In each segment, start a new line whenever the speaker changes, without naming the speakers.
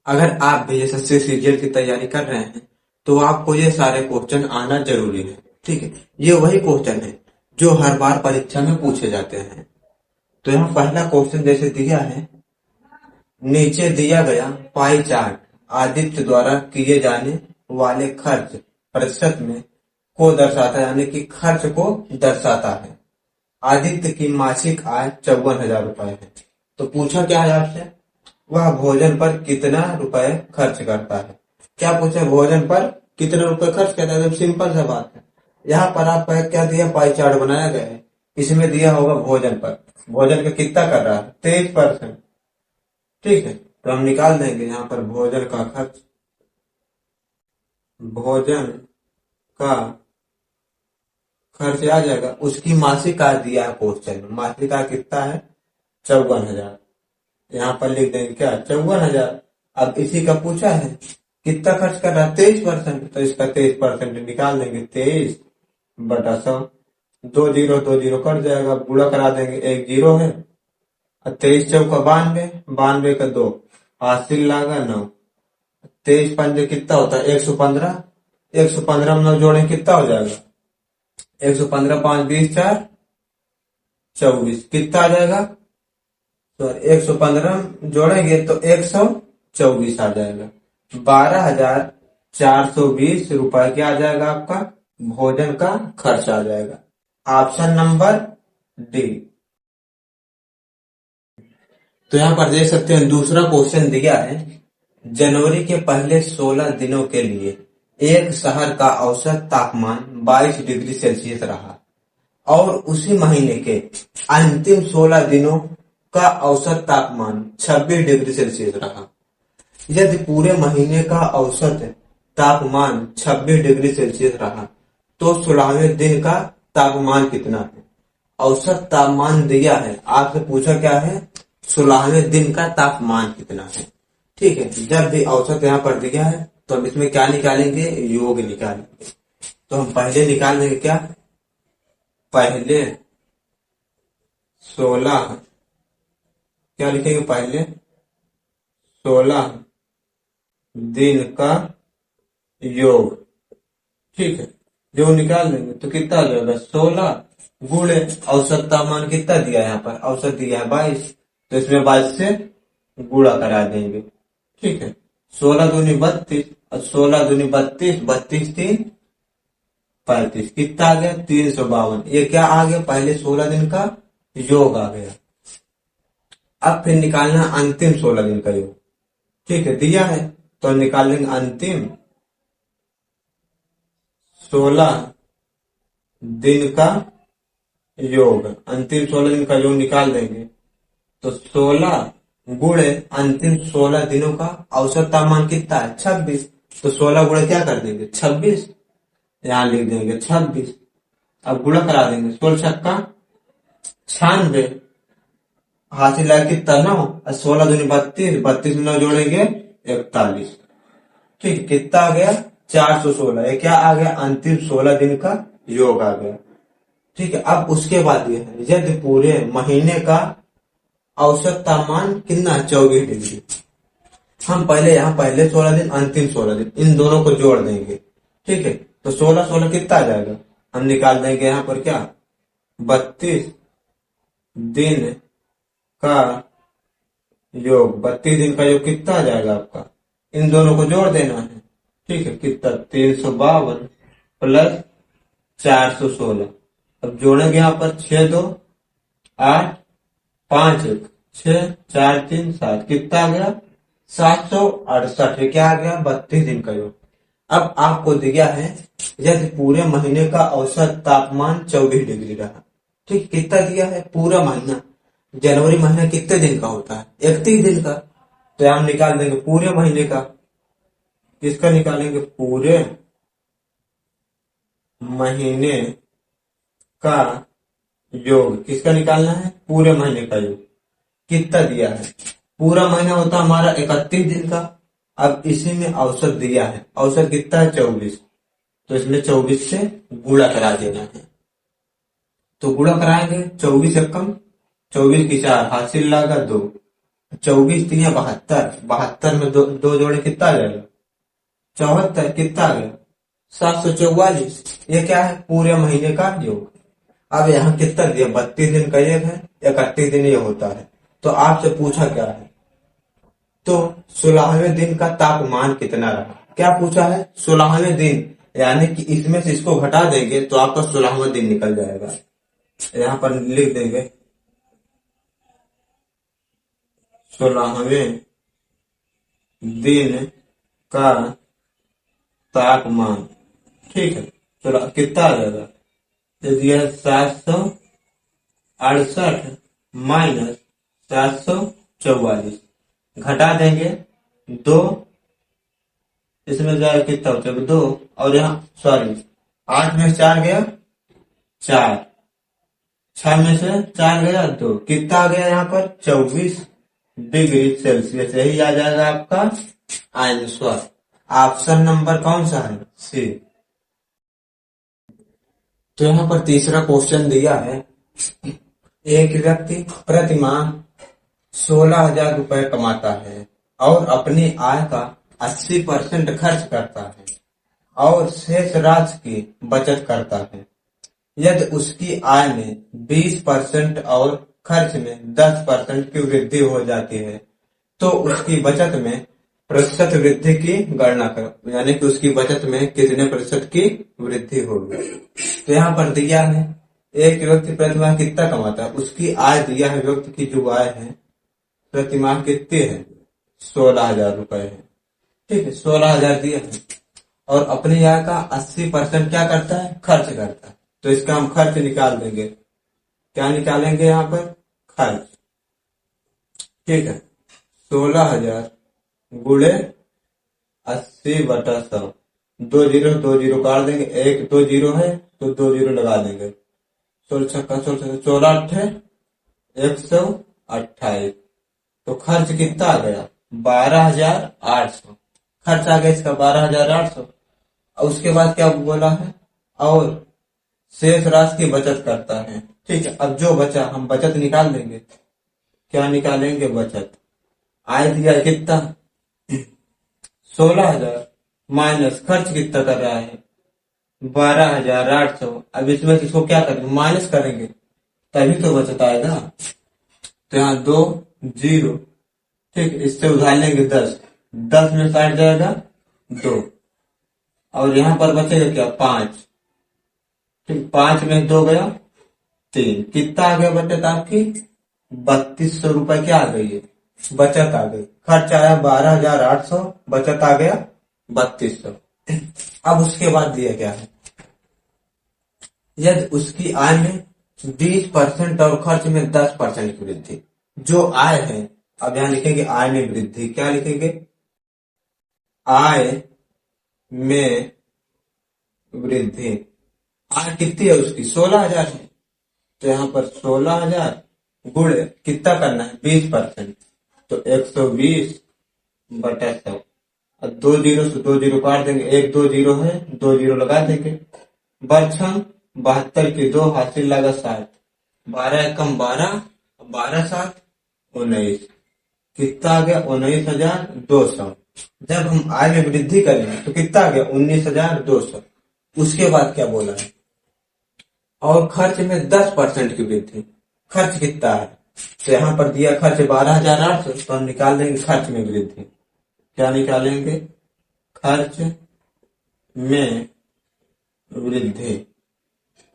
अगर आप भी एसएससी सीजीएल की तैयारी कर रहे हैं तो आपको ये सारे क्वेश्चन आना जरूरी है। ठीक है, ये वही क्वेश्चन है जो हर बार परीक्षा में पूछे जाते हैं। तो यहाँ पहला क्वेश्चन जैसे दिया है, नीचे दिया गया पाई चार्ट आदित्य द्वारा किए जाने वाले खर्च प्रतिशत में को दर्शाता है, यानी कि खर्च को दर्शाता है। आदित्य की मासिक आय 54,000 रुपए है। तो पूछा क्या है आपसे, वह भोजन पर कितना रुपए खर्च करता है। क्या पूछा, भोजन पर कितने रुपए खर्च करता है। एकदम सिंपल सा बात है। यहाँ पर आपका क्या दिया, पाई चार्ट बनाया गया है, इसमें दिया होगा भोजन पर, भोजन का कितना कर रहा है, 23%। ठीक है, तो हम निकाल देंगे यहाँ पर भोजन का खर्च, भोजन का खर्च आ जाएगा। उसकी मासिक आय दिया है क्वेश्चन में, मासिक आय कितना है, 54,000। यहाँ पर लिख देंगे क्या, 54,000। अब इसी का पूछा है कितना खर्च कर रहा है, 23%। तो इसका 23% निकाल देंगे, 23/100। 2 जीरो कट जाएगा, गुणा करा देंगे, 1 जीरो है। 23 चौका 92, 92 का 2, हासिल लागा 9। 23 पंजे कितना होता है, 115। 115 में 9 जोड़े कितना हो जाएगा, 115 5 20 4 24, कितना आ जाएगा, तो 115 जोड़ेंगे तो 124 आ जाएगा। 12,420 रुपए क्या आ जाएगा आपका, भोजन का खर्च आ जाएगा। Option number D. तो यहाँ पर देख सकते हैं दूसरा क्वेश्चन दिया है, जनवरी के पहले 16 दिनों के लिए एक शहर का औसत तापमान 22 डिग्री सेल्सियस रहा और उसी महीने के अंतिम 16 दिनों का औसत तापमान 26 डिग्री सेल्सियस रहा। यदि पूरे महीने का औसत तापमान 26 डिग्री सेल्सियस रहा तो 16वें दिन का तापमान कितना है। औसत तापमान दिया है, आपसे पूछा क्या है, 16वें दिन का तापमान कितना है। ठीक है, जब भी औसत यहाँ पर दिया है तो हम इसमें क्या निकालेंगे, योग निकालेंगे। तो हम पहले निकाल देंगे क्या, पहले 16, क्या लिखेंगे, पहले 16 दिन का योग। ठीक है, जो निकाल देंगे तो कितना आ जाएगा, 16 गुणे औसत तापमान कितना दिया है, यहाँ पर औसत दिया है 22, तो इसमें 22 से गुणा करा देंगे। ठीक है, 16 दूनी 32 और 16 दूनी 32, 32 3 35, कितना आ गया, 352। ये क्या आ गया, पहले 16 दिन का योग आ गया। अब फिर निकालना अंतिम 16 दिन का योग। ठीक है, दिया है तो निकाल लेंगे अंतिम 16 दिन का योग। अंतिम 16 दिन का योग निकाल देंगे तो 16 गुणे अंतिम 16 दिनों का औसत तापमान कितना है, 26। तो 16 गुणे क्या कर देंगे, 26, यहां लिख देंगे 26। अब गुणा करा देंगे, 16 छक्का 96, हासिल आया कितना 9, और 16 दूनी 32, 32 में 9 जोड़ेंगे 41। ठीक, कितना आ गया, 416। ये क्या आ गया, अंतिम 16 दिन का योग आ गया। ठीक है, अब उसके बाद ये है, यदि पूरे महीने का औसत तापमान कितना है, 24 डिग्री। हम पहले यहाँ पहले 16 दिन अंतिम 16 दिन इन दोनों को जोड़ देंगे। ठीक है, तो 16 16 कितना आ जाएगा, हम निकाल देंगे यहाँ पर क्या, 32 दिन का योग। 32 दिन का योग कितना आ जाएगा आपका, इन दोनों को जोड़ देना है। ठीक है, कितना, 352 प्लस 416। अब जोड़ेंगे यहाँ पर 6 2 8 5 1 6 4 3 7, कितना आ गया, 768। क्या आ गया, 32 दिन का योग। अब आपको दिया है यदि पूरे महीने का औसत तापमान 24 डिग्री रहा। ठीक, कितना दिया है, पूरा महीना, जनवरी महीना कितने दिन का होता है, 31 दिन का। तो हम निकाल देंगे पूरे महीने का, किसका निकालेंगे, पूरे महीने का योग। किसका निकालना है, पूरे महीने का योग। कितना दिया है, पूरा महीना होता है हमारा 31 दिन का। अब इसी में औसत दिया है, औसत कितना है, 24। तो इसमें 24 से गुणा करा देना है। तो गुणा कराएंगे, 24 एकम 24 की 4, हासिल लागा 2, 24 3 72, 72 में दो जोड़े कितना आ जाएगा? 74। कितना आ गया? 744। ये क्या है? पूरे महीने का योग। अब यहाँ कितना दिया? 32 दिन का योग है, 31 दिन ये होता है। तो आपसे पूछा क्या है? तो 16वें दिन का तापमान कितना रहा? क्या पूछा है? 16वें दिन, यानी कि इसमें से इसको घटा देंगे तो आपका 16वां दिन निकल जाएगा। यहाँ पर लिख देंगे 16वें दिन का तापमान। ठीक है, चलो कितना आ जाएगा? तो दिया 768 माइनस 744, घटा देंगे 2, इसमें जाएगा कितना हो जाएगा? 2, और यहाँ सॉरी 8 में से 4 गया 4, 6 में से 4 गया 2, कितना आ गया यहाँ पर? 24 डिग्री सेल्सियस। यही आ जाएगा आपका आंसर। ऑप्शन नंबर कौन सा है? सी। तो यहाँ पर तीसरा क्वेश्चन दिया है, एक व्यक्ति प्रतिमाह 16,000 रुपए कमाता है और अपनी आय का 80% खर्च करता है और शेष राशि की बचत करता है। यदि उसकी आय में 20% और खर्च में 10% की वृद्धि हो जाती है तो उसकी बचत में प्रतिशत वृद्धि की गणना करो, यानी कि उसकी बचत में कितने प्रतिशत की वृद्धि होगी। तो यहाँ पर दिया है एक व्यक्ति प्रतिमाह कितना कमाता है, उसकी आय दिया है, व्यक्ति की जो आय है प्रतिमाह कितनी है? 16,000 रुपए है। ठीक है, 16,000 दिया है और अपनी आय का 80% क्या करता है? खर्च करता है। तो इसका हम खर्च निकाल देंगे। क्या निकालेंगे यहाँ पर? खर्च। ठीक है, 16,000 गुणे 80/100, 2 जीरो काट देंगे, एक 2 जीरो है तो 2 जीरो लगा देंगे। 16 छक्का 16 14 अट्ठे 128। तो खर्च कितना आ गया? 12,800। खर्च आ गया इसका 12,800। और उसके बाद क्या बोला है? और शेष राशि की बचत करता है। ठीक है, अब जो बचा हम बचत निकाल देंगे। क्या निकालेंगे? बचत। आय दिया कितना? 16,000 माइनस खर्च कितना कर रहा है? 12,800। अब इसमें किसको क्या करेंगे? माइनस करेंगे, तभी तो बचत आएगा। तो यहाँ 2 जीरो। ठीक, इससे उधार लेंगे 10, 10 में 60 जाएगा 2, और यहाँ पर बचेगा क्या? 5। ठीक, 5 में 2 गया 3, कितना आ गया बचत आपकी? 3200 रुपए क्या आ गई है? बचत आ गई। खर्च आया 12,800, बचत आ गया 3200। अब उसके बाद दिया क्या है? यदि उसकी आय में 20% और खर्च में 10% की वृद्धि। जो आय है, अब यहां लिखेंगे आय में वृद्धि। क्या लिखेंगे? आय में वृद्धि। आय कितनी है उसकी? 16,000 है। तो यहाँ पर 16,000 गुणे कितना करना है? 20%। तो 120/100। अब 2 जीरो से 2 जीरो काट देंगे, एक 2 जीरो है 2 जीरो लगा देंगे। बरछम 72 की 2, हासिल लगा 60, 12 एकम 12, 12 7 19, कितना आ गया? 19,200। जब हम आय में वृद्धि करेंगे तो कितना आ गया? 19,200। उसके बाद क्या बोला है? और खर्च में 10% की वृद्धि। खर्च कितना है? तो यहाँ पर दिया खर्च 12,800, तो हम निकाल देंगे खर्च में वृद्धि। क्या निकालेंगे? खर्च में वृद्धि।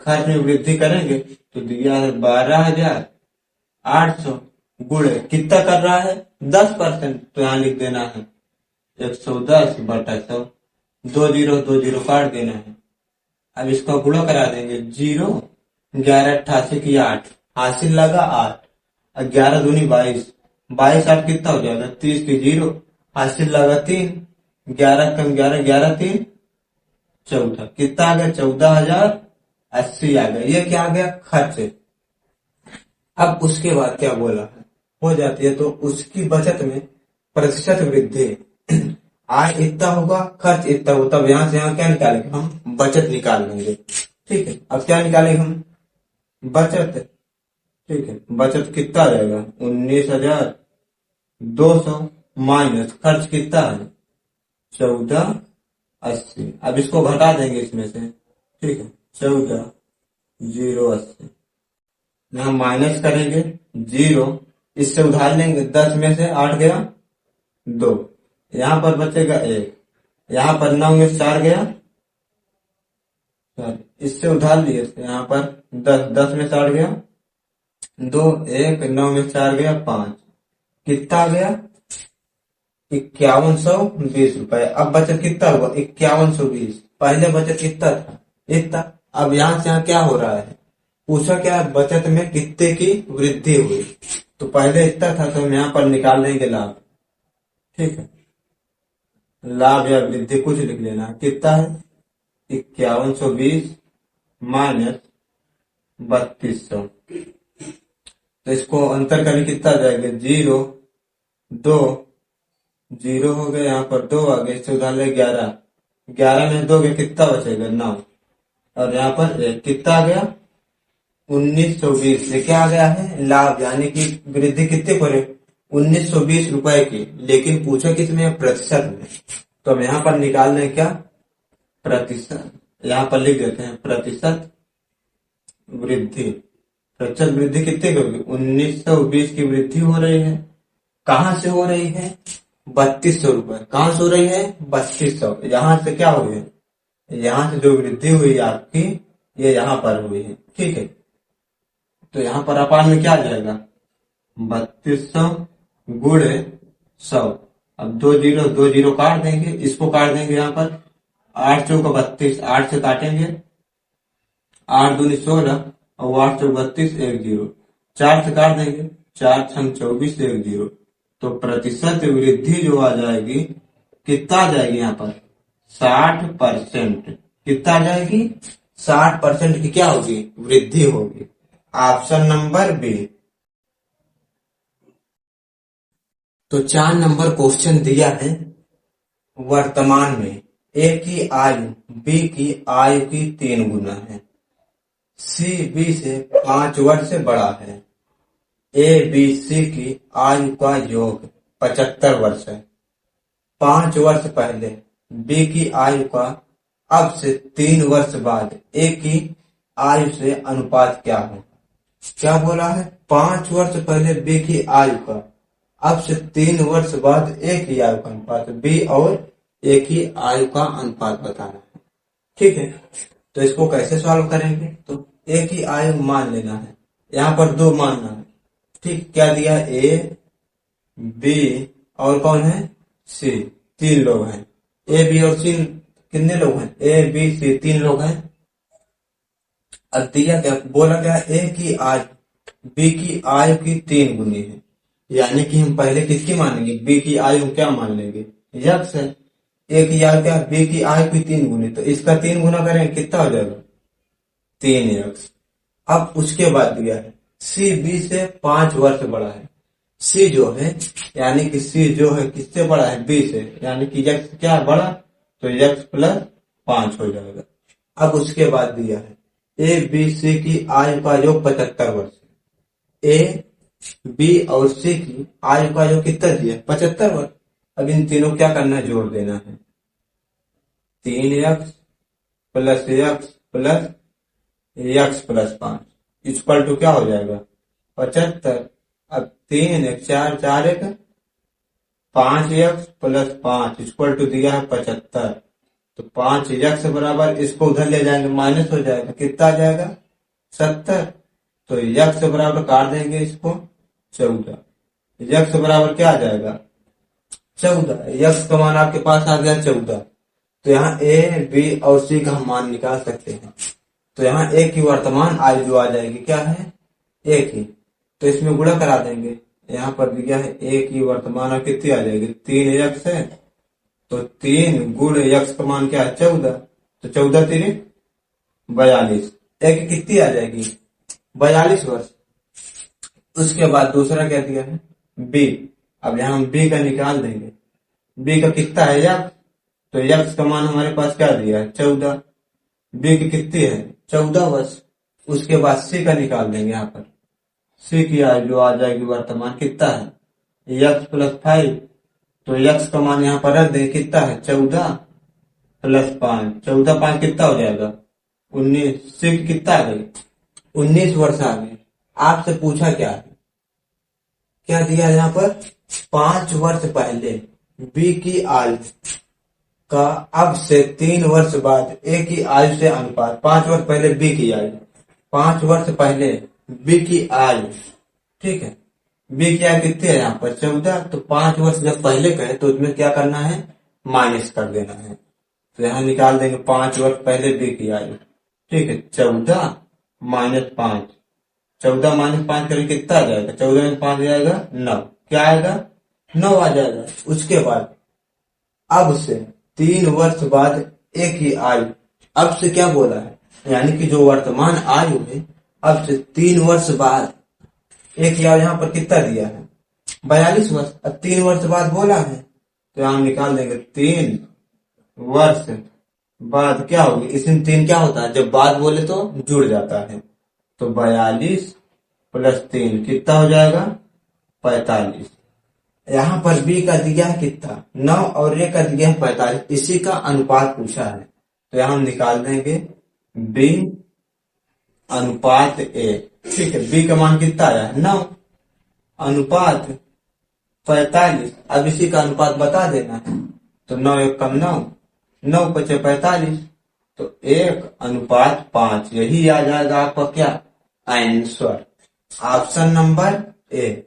खर्च में वृद्धि करेंगे तो दिया है 12,800 गुणे कितना कर रहा है? 10%। तो यहाँ लिख देना है 110/100। 2 जीरो काट देना है। अब इसका गुणा करा देंगे। 0 11 88 की 8, हासिल लगा 8, 11 दूनी 22, 22 8 कितना हो जाएगा? 30 की 0, हासिल लगा 3, 11 कम 11, 11 3 14, कितना आ गया? 14,080 आ गया। ये क्या आ गया? खर्च। अब उसके बाद क्या बोला है? हो जाती है तो उसकी बचत में प्रतिशत वृद्धि। आय इतना होगा, खर्च इतना होगा, तब यहां से यहां क्या निकालेंगे? हम बचत निकाल लेंगे। ठीक है, अब क्या निकालेंगे हम? बचत। ठीक है, बचत कितना आ जाएगा? 19,000 200 माइनस खर्च कितना है 1480। अब इसको घटा देंगे इसमें से, ठीक है, 14,080 यहाँ माइनस करेंगे 0, इससे उधार लेंगे 10 में से 8 गया 2, यहाँ पर बचेगा 1, यहाँ पर 9 में से 4 गया, इससे उधार लिए यहाँ पर 10 में से 8 गया 2, 1, 9 में से 4 गया 5, कितना आ गया 5120 रुपए। अब बचत कितना हुआ 5120, पहले बचत कितना था इतना। अब यहाँ से यहाँ क्या हो रहा है, पूछा क्या बचत में कितने की वृद्धि हुई, तो पहले इतना था तो हम यहाँ पर निकाल लेंगे लाभ, ठीक है, लाभ या वृद्धि कुछ लिख लेना, कितना है 5120 माइनस 3200, तो इसको अंतर करके कितना आ जाएगा 0 2 0 हो गया, यहाँ पर 2 आ गया, इससे उधार ले 11, 11 में 2 गया कितना बचेगा 9, और यहाँ पर कितना आ गया 1920। ये क्या आ गया है लाभ, यानी कि वृद्धि कितने पर 1920 रुपए की, लेकिन पूछा किसमें प्रतिशत में, तो हम यहाँ पर निकाल लें क्या प्रतिशत, यहाँ पर लिख देते हैं प्रतिशत वृद्धि। प्रतिशत वृद्धि कितने की होगी 1920 की वृद्धि हो रही है, कहां से हो रही है 3200 रुपए, कहां से हो रही है 3200, यहाँ से क्या हुई है, यहाँ से जो वृद्धि हुई आपकी ये यहाँ पर हुई है, ठीक है, तो यहाँ पर अपान में क्या आ जाएगा 3200 गुणे 100। अब 2 जीरो काट देंगे, इसको काट देंगे यहाँ पर 8 चौका 32, 8 से काटेंगे 8 दूनी 16 और 8 चौक 32 1 0, 4 से काट देंगे 4 छंग 24 1 0, तो प्रतिशत वृद्धि जो आ जाएगी कितना आ जाएगी यहाँ पर 60%, कितना आ जाएगी 60% की क्या होगी वृद्धि होगी, ऑप्शन नंबर बी। तो 4 नंबर क्वेश्चन दिया है, वर्तमान में ए की आयु बी की आयु की 3 गुना है, सी बी से 5 वर्ष से बड़ा है, ए बी सी की आयु का योग 75 वर्ष है, 5 वर्ष पहले बी की आयु का अब से 3 वर्ष बाद ए की आयु से अनुपात क्या हो। क्या बोला है 5 वर्ष पहले बी की आयु का अब से 3 वर्ष बाद ए की आयु का अनुपात, बी और ए की आयु का अनुपात बताना है, ठीक है। तो इसको कैसे सॉल्व करेंगे, तो ए की आयु मान लेना है, यहाँ पर 2 मानना है, ठीक, क्या दिया ए बी और कौन है सी, 3 लोग हैं, ए बी और सी कितने लोग हैं ए बी सी 3 लोग हैं। अब दिया क्या बोला क्या ए की आयु बी की आयु की 3 गुनी है, यानी कि हम पहले किसकी मानेंगे बी की आयु क्या मान लेंगे यक्स है, ए की आयु क्या बी की आयु की 3 गुनी, तो इसका 3 गुना करें कितना हो जाएगा 3x। अब उसके बाद दिया है सी बी से 5 वर्ष बड़ा है, सी जो है यानी कि सी जो है किससे बड़ा है बी से, यानी कि यक्स क्या है बड़ा, तो यक्स प्लस 5 हो जाएगा। अब उसके बाद दिया है ए बी सी की आयु का योग 75 वर्ष, ए बी और सी की आयु का योग कितना दिया 75 वर्ष। अब इन तीनों क्या करना है जोड़ देना है, 3x plus x plus x plus 5 equal to क्या हो जाएगा 75। अब 3 1 4 4 1 5x प्लस 5 इक्वल टू दिया है 75, तो 5x बराबर इसको उधर ले जाएंगे माइनस हो जाएगा, कितना आ जाएगा 70, तो x बराबर काट देंगे इसको 14, x बराबर क्या आ जाएगा 14, x का मान आपके पास आ गया 14, तो यहाँ ए बी और सी का हम मान निकाल सकते हैं। तो यहाँ ए की वर्तमान आयु जो आ जाएगी क्या है ए की, तो इसमें गुणा करा देंगे, यहाँ पर दिया है ए की वर्तमान आयु कितनी आ जाएगी 3x है, तो 3 गुण x का मान क्या है 14, तो 14 3 42, ए की कितनी आ जाएगी 42 वर्ष। उसके बाद दूसरा क्या दिया है बी, अब यहाँ हम बी का निकाल देंगे, बी का कितना है x, तो x का मान हमारे पास क्या दिया है 14, बी की कितनी है 14 वर्ष। उसके बाद सी का निकाल देंगे, यहाँ पर सी की आयु जो आ जाएगी वर्तमान कितना है x प्लस 5, तो x का मान यहाँ पर रख दें, कितना है 14 प्लस 5, 14 5 कितना हो जाएगा 19, शिफ्ट कितना आ गई 19 वर्ष आ गए। आपसे पूछा क्या है, क्या दिया यहाँ पर 5 वर्ष पहले बी की आयु का अब से 3 वर्ष बाद ए की आयु से अनुपात। 5 वर्ष पहले बी की आयु, 5 वर्ष पहले बी की आयु, ठीक है, बी की आयु कितनी है यहाँ पर 14, तो 5 वर्ष जब पहले कहे तो उसमें क्या करना है माइनस कर देना है। तो यहाँ निकाल देंगे 5 वर्ष पहले बी की आयु, ठीक है, 14 माइनस 5, 14 माइनस 5 करें कितना आ जाएगा, 14 में 5 जाएगा 9, क्या आएगा 9 आ जाएगा। उसके बाद अब से 3 वर्ष बाद ए की आयु, अब से क्या बोला है, यानी कि जो वर्तमान आयु है अब से 3 वर्ष बाद ए की आयु यहाँ पर कितना दिया है 42 वर्ष, अब 3 वर्ष बाद बोला है तो यहाँ निकाल देंगे 3 वर्ष बाद क्या होगी, इसमें 3 क्या होता है जब बाद बोले तो जुड़ जाता है, तो 42 प्लस 3 कितना हो जाएगा 45। यहाँ पर बी का दिया है कितना 9 और ए का दिया है 45, इसी का अनुपात पूछा है तो यहाँ हम निकाल देंगे बी अनुपात ए, ठीक है, बी का मान कितना आया है 9 अनुपात 45, अब इसी का अनुपात बता देना है, तो 9 एक कम 9, 9 पचे 45, तो 1 अनुपात 5, यही आ जाएगा आपका क्या आंसर, ऑप्शन नंबर ए।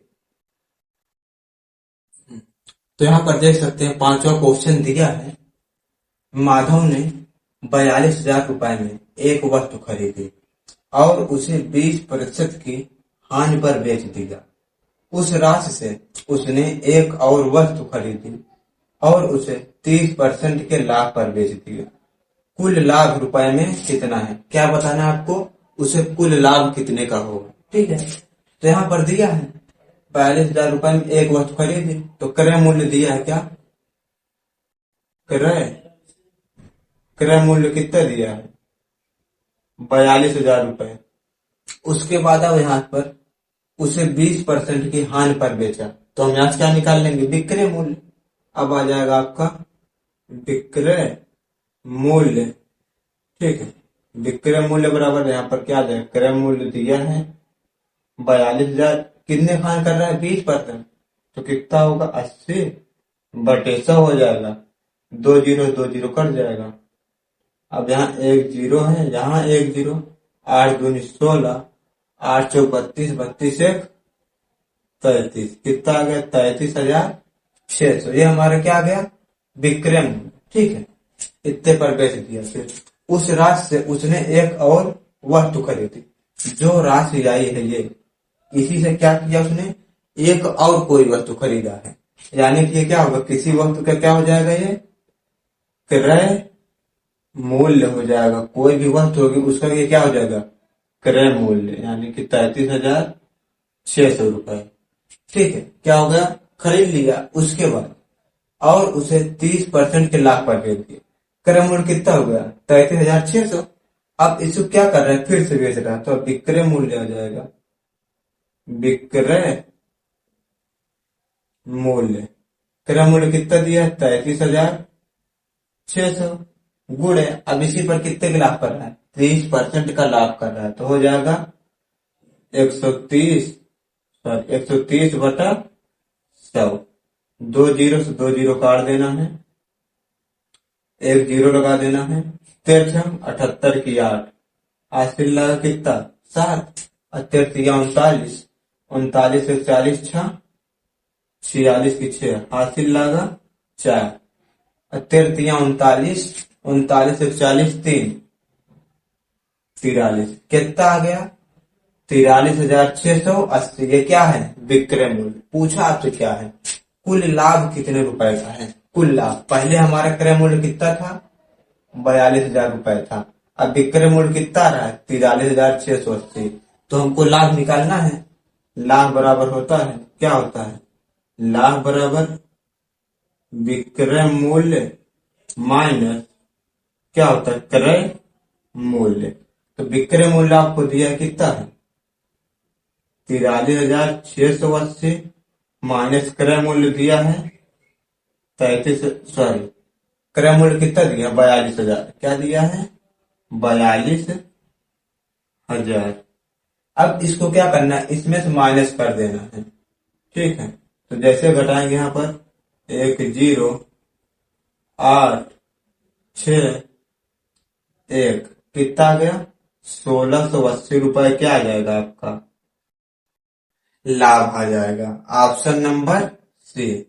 तो यहाँ पर देख सकते हैं 5वां क्वेश्चन दिया है, माधव ने 42,000 रुपए में एक वस्तु खरीदी और उसे 20% की हानि पर बेच दिया। उस राशि से उसने एक और वस्तु खरीदी और उसे 30% के लाभ पर बेच दिया। कुल लाभ रुपए में कितना है, क्या बताना है आपको, उसे कुल लाभ कितने का होगा, ठीक है। तो यहाँ पर दिया है 42,000 रुपए में एक वस्तु खरीदी, तो क्रय मूल्य दिया है क्या, क्रय मूल्य कितना दिया है 42,000 रुपए। उसके बाद अब यहाँ पर उसे 20% की हानि पर बेचा, तो हम यहाँ से क्या निकाल लेंगे विक्रय मूल्य। अब आ जाएगा आपका विक्रय मूल्य, ठीक है, विक्रय मूल्य बराबर यहाँ पर क्या आ जाएगा, क्रय मूल्य दिया है 42,000, कितने हानि कर रहा है 20%, तो कितना होगा 80/100 हो जाएगा, 2 0 कट जाएगा। अब यहाँ 1 0 है, यहाँ 1 0, 8 दूनी 16, 8 चौक 32, 32 1 33, कितना आ गया 33,600, ये हमारा क्या आ गया विक्रय मूल्य, ठीक है, इतने पर बेच दिया। फिर उस राशि से उसने एक और वस्तु खरीदी, जो राशि आई है ये, इसी से क्या किया उसने एक और कोई वस्तु खरीदा है, यानी कि ये क्या होगा किसी वस्तु का क्या हो जाएगा ये क्रय मूल्य हो जाएगा, कोई भी वस्तु होगी उसका ये क्या हो जाएगा क्रय मूल्य, यानी कि 33,600 रुपए, ठीक है, क्या हो गया खरीद लिया उसके बाद और उसे 30% के लाभ पर बेच दिया, क्रय मूल्य कितना हो गया 33,600। अब इसको क्या कर रहा है फिर से बेच रहा है, तो विक्रय मूल्य हो जाएगा विक्रय मूल्य, क्रय मूल्य कितना दिया 33,600 गुणे, अब इसी पर कितने का लाभ कर रहा है 30% का लाभ कर रहा है, तो हो जाएगा 130/100, 2 0 से 2 0 काट देना है, 1 0 लगा देना है, 13 78 की 8, हासिल लगा कितना 7, 39 39 से 40 6, 46 की 6, हासिल लगा 4, 39 39 से 40 3, 43, कितना आ गया 43,680, ये क्या है विक्रय मूल्य। पूछा आपसे क्या है कुल लाभ कितने रुपए का है, कुल लाभ, पहले हमारा क्रय मूल्य कितना था 42,000 रुपए था, अब विक्रय मूल्य कितना रहा है 43,680, तो हमको लाभ निकालना है, लाभ बराबर होता है क्या होता है, लाभ बराबर विक्रय मूल्य माइनस क्या होता है क्रय मूल्य। तो विक्रय मूल्य आपको दिया कितना है 43,680 माइनस क्रय मूल्य दिया है 33, सॉरी, क्रय मूल्य कितना दिया, 42,000, क्या दिया है, 42,000। अब इसको क्या करना है, इसमें से माइनस कर देना है, ठीक है। तो जैसे घटाएंगे यहाँ पर 10,8,6,1, कितना आ गया, 1,680 रुपए, क्या आ जाएगा आपका, लाभ आ जाएगा। ऑप्शन नंबर सी।